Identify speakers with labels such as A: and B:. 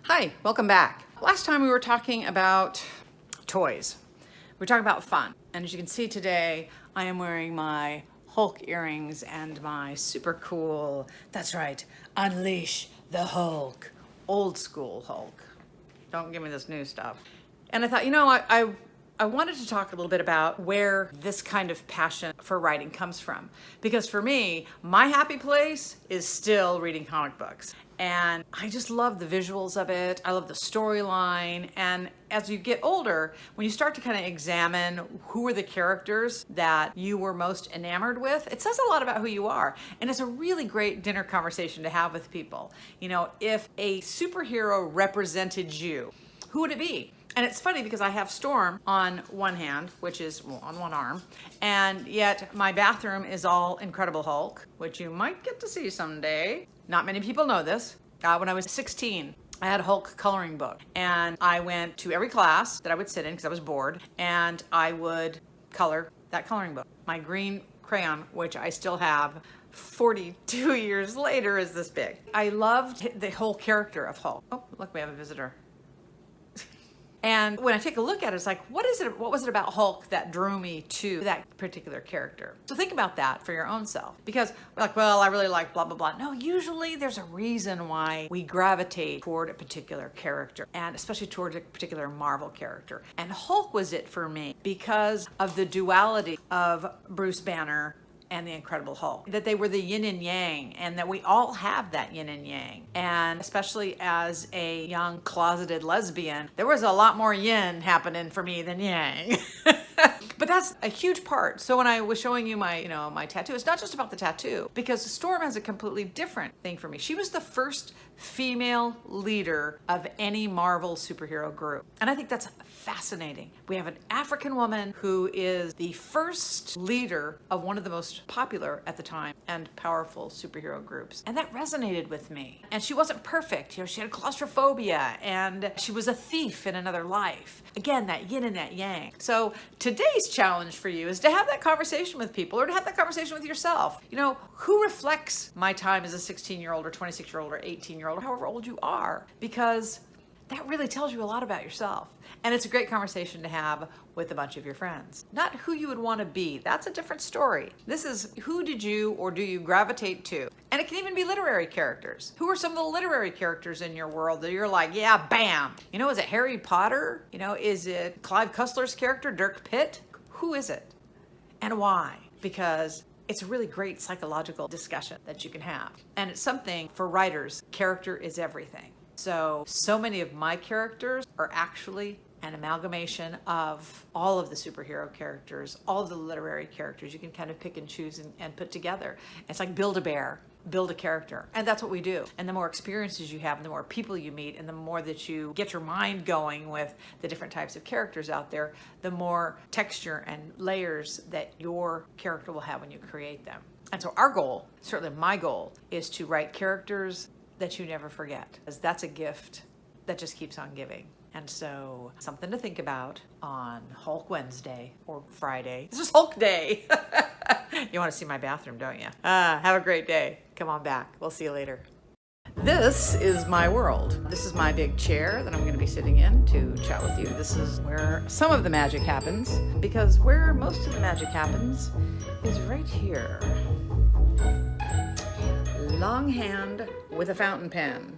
A: Hi, welcome back. Last time we were talking about toys. We were talking about fun. And as you can see today, I am wearing my Hulk earrings and my super cool, that's right, Unleash the Hulk, old school Hulk. Don't give me this new stuff. And I thought, I wanted to talk a little bit about where this kind of passion for writing comes from. Because for me, my happy place is still reading comic books. And I just love the visuals of it. I love the storyline. And as you get older, when you start to kind of examine who are the characters that you were most enamored with, it says a lot about who you are. And it's a really great dinner conversation to have with people. You know, if a superhero represented you, who would it be? And it's funny because I have Storm on one hand, which is on one arm, and yet my bathroom is all Incredible Hulk, which you might get to see someday. Not many people know this. When I was 16, I had a Hulk coloring book, and I went to every class that I would sit in because I was bored, and I would color that coloring book. My green crayon, which I still have 42 years later, is this big. I loved the whole character of Hulk. Oh, look, we have a visitor. And when I take a look at it, it's like, what was it about Hulk that drew me to that particular character? So think about that for your own self. Because we're like, well, I really like blah, blah, blah. No, usually there's a reason why we gravitate toward a particular character, and especially toward a particular Marvel character. And Hulk was it for me because of the duality of Bruce Banner and the Incredible Hulk, that they were the yin and yang, and that we all have that yin and yang. And especially as a young closeted lesbian, there was a lot more yin happening for me than yang. But that's a huge part. So when I was showing you my tattoo, it's not just about the tattoo, because Storm has a completely different thing for me. She was the first female leader of any Marvel superhero group. And I think that's fascinating. We have an African woman who is the first leader of one of the most popular at the time and powerful superhero groups. And that resonated with me. And she wasn't perfect. She had claustrophobia, and she was a thief in another life. Again, that yin and that yang. So today's challenge for you is to have that conversation with people, or to have that conversation with yourself. Who reflects my time as a 16-year-old or 26-year-old or 18-year-old, or however old you are, because that really tells you a lot about yourself. And it's a great conversation to have with a bunch of your friends. Not who you would want to be. That's a different story. This is who did you or do you gravitate to? And it can even be literary characters. Who are some of the literary characters in your world that you're like, yeah, bam. Is it Harry Potter? Is it Clive Cussler's character, Dirk Pitt? Who is it? And why? Because it's a really great psychological discussion that you can have. And it's something for writers, character is everything. So many of my characters are actually an amalgamation of all of the superhero characters, all of the literary characters. You can kind of pick and choose and put together. It's like Build-A-Bear, build a character. And that's what we do. And the more experiences you have, and the more people you meet, and the more that you get your mind going with the different types of characters out there, the more texture and layers that your character will have when you create them. And so our goal, certainly my goal, is to write characters that you never forget, because that's a gift that just keeps on giving. And so something to think about on Hulk Wednesday or Friday. This is Hulk Day. You want to see my bathroom, don't you? Have a great day. Come on back. We'll see you later. This is my world. This is my big chair that I'm going to be sitting in to chat with you. This is where some of the magic happens, because where most of the magic happens is right here. Long hand with a fountain pen.